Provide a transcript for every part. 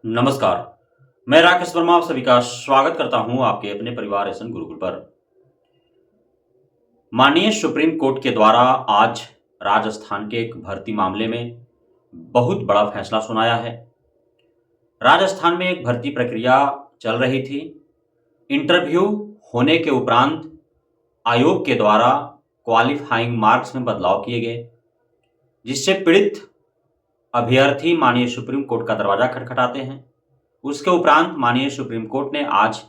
नमस्कार। मैं राकेश वर्मा आप सभी का स्वागत करता हूं आपके अपने परिवार एसएन गुरुकुल पर। माननीय सुप्रीम कोर्ट के द्वारा आज राजस्थान के एक भर्ती मामले में बहुत बड़ा फैसला सुनाया है। राजस्थान में एक भर्ती प्रक्रिया चल रही थी। इंटरव्यू होने के उपरांत आयोग के द्वारा क्वालिफाइंग मार्क्स में बदलाव किए गए, जिससे पीड़ित अभ्यर्थी माननीय सुप्रीम कोर्ट का दरवाजा खटखटाते हैं। उसके उपरांत माननीय सुप्रीम कोर्ट ने आज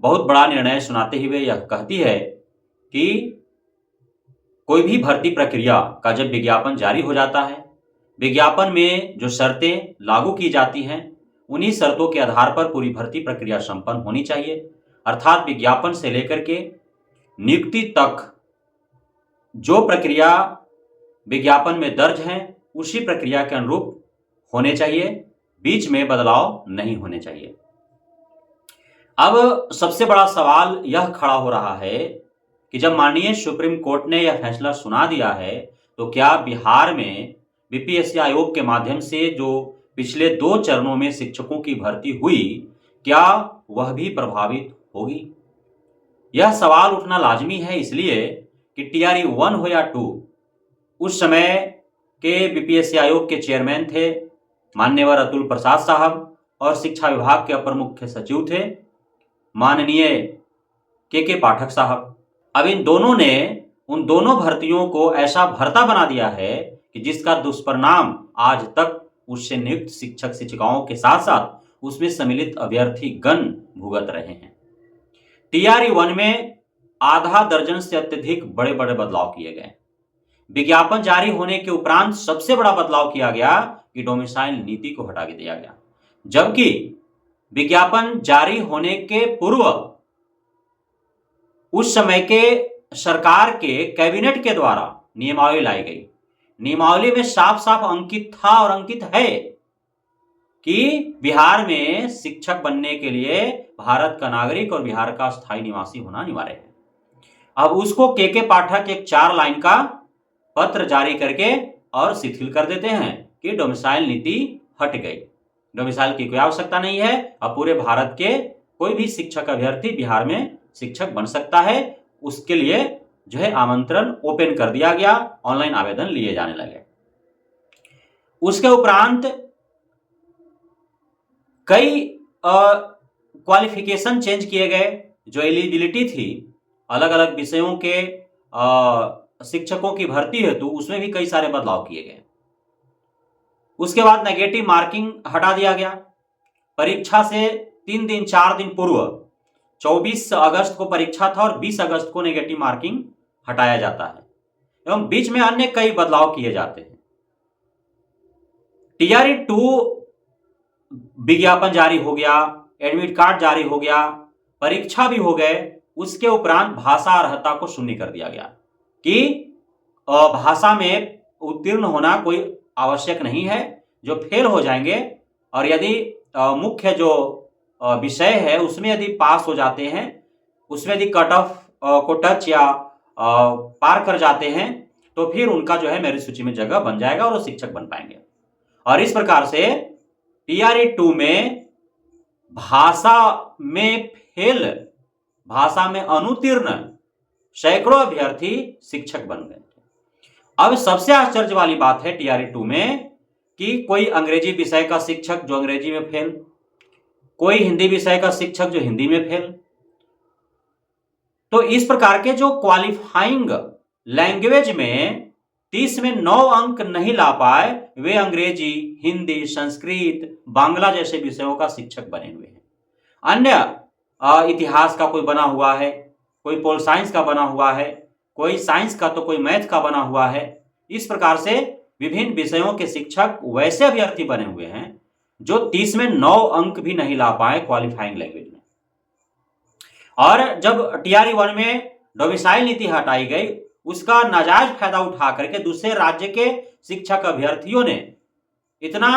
बहुत बड़ा निर्णय सुनाते हुए यह कहती है कि कोई भी भर्ती प्रक्रिया का जब विज्ञापन जारी हो जाता है, विज्ञापन में जो शर्तें लागू की जाती हैं, उन्हीं शर्तों के आधार पर पूरी भर्ती प्रक्रिया संपन्न होनी चाहिए। अर्थात विज्ञापन से लेकर के नियुक्ति तक जो प्रक्रिया विज्ञापन में दर्ज है, उसी प्रक्रिया के अनुरूप होने चाहिए, बीच में बदलाव नहीं होने चाहिए। अब सबसे बड़ा सवाल यह खड़ा हो रहा है कि जब माननीय सुप्रीम कोर्ट ने यह फैसला सुना दिया है, तो क्या बिहार में बीपीएससी आयोग के माध्यम से जो पिछले 2 चरणों में शिक्षकों की भर्ती हुई, क्या वह भी प्रभावित होगी? यह सवाल उठना लाजमी है, इसलिए कि टीआरई 1 हो या 2, उस समय के बीपीएससी आयोग के चेयरमैन थे मान्यवर अतुल प्रसाद साहब, और शिक्षा विभाग के अपर मुख्य सचिव थे माननीय के पाठक साहब। अब इन दोनों ने उन दोनों भर्तियों को ऐसा भर्ता बना दिया है कि जिसका दुष्परिणाम आज तक उससे नियुक्त शिक्षक शिक्षिकाओं के साथ साथ उसमें सम्मिलित अभ्यर्थी गण भुगत रहे हैं। टीआरई 1 में आधा दर्जन से अत्यधिक बड़े बड़े बदलाव किए गए। विज्ञापन जारी होने के उपरांत सबसे बड़ा बदलाव किया गया कि डोमिसाइल नीति को हटा दिया गया, जबकि विज्ञापन जारी होने के पूर्व उस समय के सरकार के कैबिनेट के द्वारा नियमावली लाई गई। नियमावली में साफ साफ अंकित था और अंकित है कि बिहार में शिक्षक बनने के लिए भारत का नागरिक और बिहार का स्थायी निवासी होना अनिवार्य है। अब उसको के पाठक एक 4 लाइन का पत्र जारी करके और शिथिल कर देते हैं कि डोमिसाइल नीति हट गई, डोमिसाइल की कोई आवश्यकता नहीं है। अब पूरे भारत के कोई भी शिक्षक अभ्यर्थी बिहार में शिक्षक बन सकता है। उसके लिए जो है आमंत्रण ओपन कर दिया गया, ऑनलाइन आवेदन लिए जाने लगे। उसके उपरांत कई क्वालिफिकेशन चेंज किए गए। जो एलिजिबिलिटी थी अलग अलग विषयों के शिक्षकों की भर्ती हेतु, उसमें भी कई सारे बदलाव किए गए। उसके बाद नेगेटिव मार्किंग हटा दिया गया। परीक्षा से 3 दिन 4 दिन पूर्व 24 अगस्त को परीक्षा था और 20 अगस्त को नेगेटिव मार्किंग हटाया जाता है, एवं बीच में अन्य कई बदलाव किए जाते हैं। टीआरई 2 विज्ञापन जारी हो गया, एडमिट कार्ड जारी हो गया, परीक्षा भी हो गए। उसके उपरांत भाषा अर्हता को शून्य कर दिया गया कि भाषा में उत्तीर्ण होना कोई आवश्यक नहीं है। जो फेल हो जाएंगे और यदि मुख्य जो विषय है उसमें यदि पास हो जाते हैं, उसमें यदि कट ऑफ को टच या पार कर जाते हैं, तो फिर उनका जो है मेरिट सूची में जगह बन जाएगा और वो शिक्षक बन पाएंगे। और इस प्रकार से टीआरई 2 में भाषा में फेल, भाषा में अनुत्तीर्ण सैकड़ों अभ्यर्थी शिक्षक बन गए। अब सबसे आश्चर्य वाली बात है टीआरई 2 में कि कोई अंग्रेजी विषय का शिक्षक जो अंग्रेजी में फेल, कोई हिंदी विषय का शिक्षक जो हिंदी में फेल। तो इस प्रकार के जो क्वालिफाइंग लैंग्वेज में 30 में 9 अंक नहीं ला पाए, वे अंग्रेजी, हिंदी, संस्कृत, बांग्ला जैसे विषयों का शिक्षक बने हुए हैं। अन्य इतिहास का कोई बना हुआ है, कोई पोल साइंस का बना हुआ है, कोई साइंस का तो कोई मैथ का बना हुआ है। इस प्रकार से विभिन्न विषयों के शिक्षक वैसे अभ्यर्थी बने हुए हैं जो 30 में 9 अंक भी नहीं ला पाए क्वालिफाइंग लैंग्वेज में। और जब टीआरई 1 में डोमिसाइल नीति हटाई गई, उसका नाजायज फायदा उठा करके दूसरे राज्य के शिक्षक अभ्यर्थियों ने इतना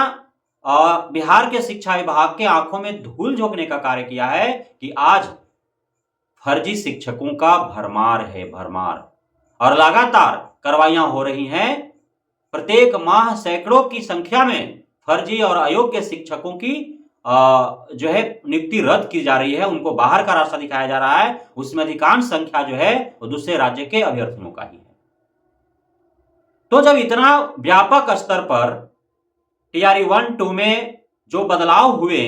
बिहार के शिक्षा विभाग के आंखों में धूल झोंकने का कार्य किया है कि आज फर्जी शिक्षकों का भरमार है, भरमार। और लगातार कार्रवाइयां हो रही हैं। प्रत्येक माह सैकड़ों की संख्या में फर्जी और अयोग्य शिक्षकों की जो है नियुक्ति रद्द की जा रही है, उनको बाहर का रास्ता दिखाया जा रहा है, उसमें अधिकांश संख्या जो है वो दूसरे राज्य के अभ्यर्थियों का ही है। तो जब इतना व्यापक स्तर पर टीआरई 1-2 में जो बदलाव हुए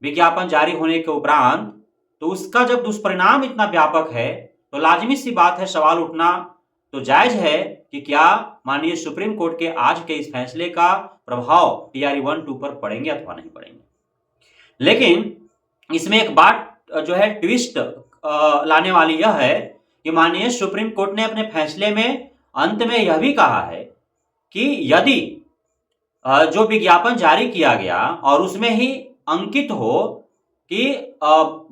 विज्ञापन जारी होने के उपरांत, तो उसका जब दुष्परिणाम इतना व्यापक है तो लाजमी सी बात है, सवाल उठना तो जायज है कि क्या माननीय सुप्रीम कोर्ट के आज के इस फैसले का प्रभाव टीआरई 1-2 पर पड़ेंगे अथवा नहीं पड़ेंगे। लेकिन इसमें एक बात जो है ट्विस्ट लाने वाली यह है कि माननीय सुप्रीम कोर्ट ने अपने फैसले में अंत में यह भी कहा है कि यदि जो विज्ञापन जारी किया गया और उसमें ही अंकित हो कि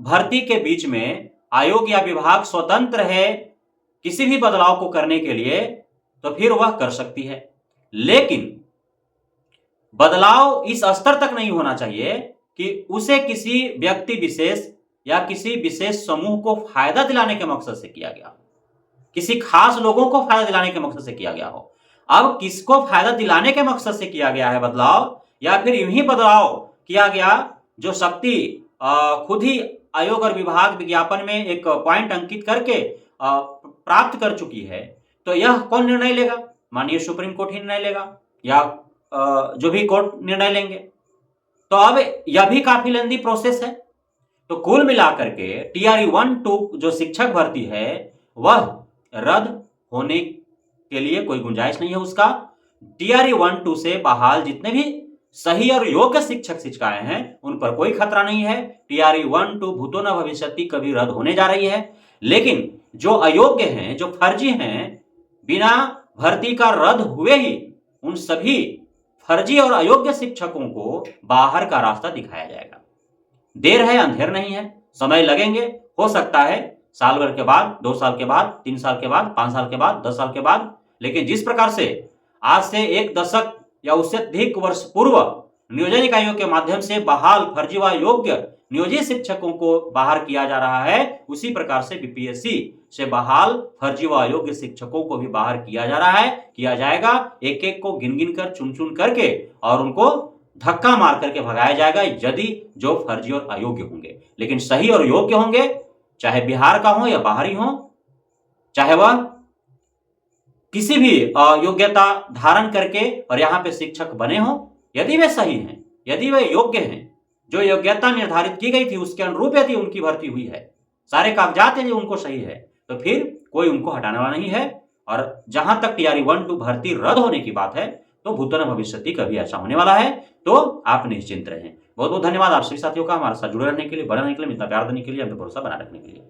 भर्ती के बीच में आयोग या विभाग स्वतंत्र है किसी भी बदलाव को करने के लिए, तो फिर वह कर सकती है। लेकिन बदलाव इस स्तर तक नहीं होना चाहिए कि उसे किसी व्यक्ति विशेष या किसी विशेष समूह को फायदा दिलाने के मकसद से किया गया, किसी खास लोगों को फायदा दिलाने के मकसद से किया गया हो। अब किसको फायदा दिलाने के मकसद से किया गया है बदलाव, या फिर यूं ही बदलाव किया गया जो शक्ति खुद ही आयोग और विभाग विज्ञापन में एक पॉइंट अंकित करके प्राप्त कर चुकी है, तो यह कौन निर्णय लेगा? माननीय सुप्रीम कोर्ट ही निर्णय लेगा या जो भी कोर्ट निर्णय लेंगे। तो अब यह भी काफी लंबी प्रोसेस है। तो कुल मिलाकर के टीआरई 1-2 जो शिक्षक भर्ती है वह रद्द होने के लिए कोई गुंजाइश नहीं है उसका। टीआरई 1-2 से बहाल जितने भी सही और योग्य शिक्षक शिक्षिकाएं हैं उन पर कोई खतरा नहीं है। टीआरई 1-2 भूतो न भविष्यति कभी रद्द होने जा रही है। लेकिन जो अयोग्य हैं, जो फर्जी हैं, बिना भर्ती का रद्द हुए ही उन सभी फर्जी और अयोग्य शिक्षकों को बाहर का रास्ता दिखाया जाएगा। देर है अंधेर नहीं है, समय लगेंगे, हो सकता है साल भर के बाद, 2 साल के बाद, 3 साल के बाद, 5 साल के बाद, 10 साल के बाद। लेकिन जिस प्रकार से आज से 1 दशक या उससे अधिक वर्ष पूर्व नियोजन इकाइयों के माध्यम से बहाल फर्जी व योग्य नियोजित शिक्षकों को बाहर किया जा रहा है, उसी प्रकार से बीपीएससी से बहाल फर्जी व अयोग्य शिक्षकों को भी बाहर किया जा रहा है, किया जाएगा। एक एक को गिन गिन कर, चुन चुन करके और उनको धक्का मार करके भगाया जाएगा यदि जो फर्जी और अयोग्य होंगे। लेकिन सही और योग्य होंगे, चाहे बिहार का हो या बाहरी हो, चाहे वह किसी भी योग्यता धारण करके और यहाँ पे शिक्षक बने हो, यदि वे सही हैं, यदि वे योग्य हैं, जो योग्यता निर्धारित की गई थी उसके अनुरूप यदि उनकी भर्ती हुई है, सारे कागजात हैं जो उनको सही है, तो फिर कोई उनको हटाने वाला नहीं है। और जहां तक टीआरई 1-2 भर्ती रद्द होने की बात है, तो भूतो न भविष्यति कभी ऐसा होने वाला है, तो आप निश्चिंत रहें। बहुत बहुत धन्यवाद आप सभी साथियों का हमारे साथ जुड़े रहने के लिए, बने रहने के लिए, इतना प्यार देने के लिए, हमें भरोसा बना रखने के लिए।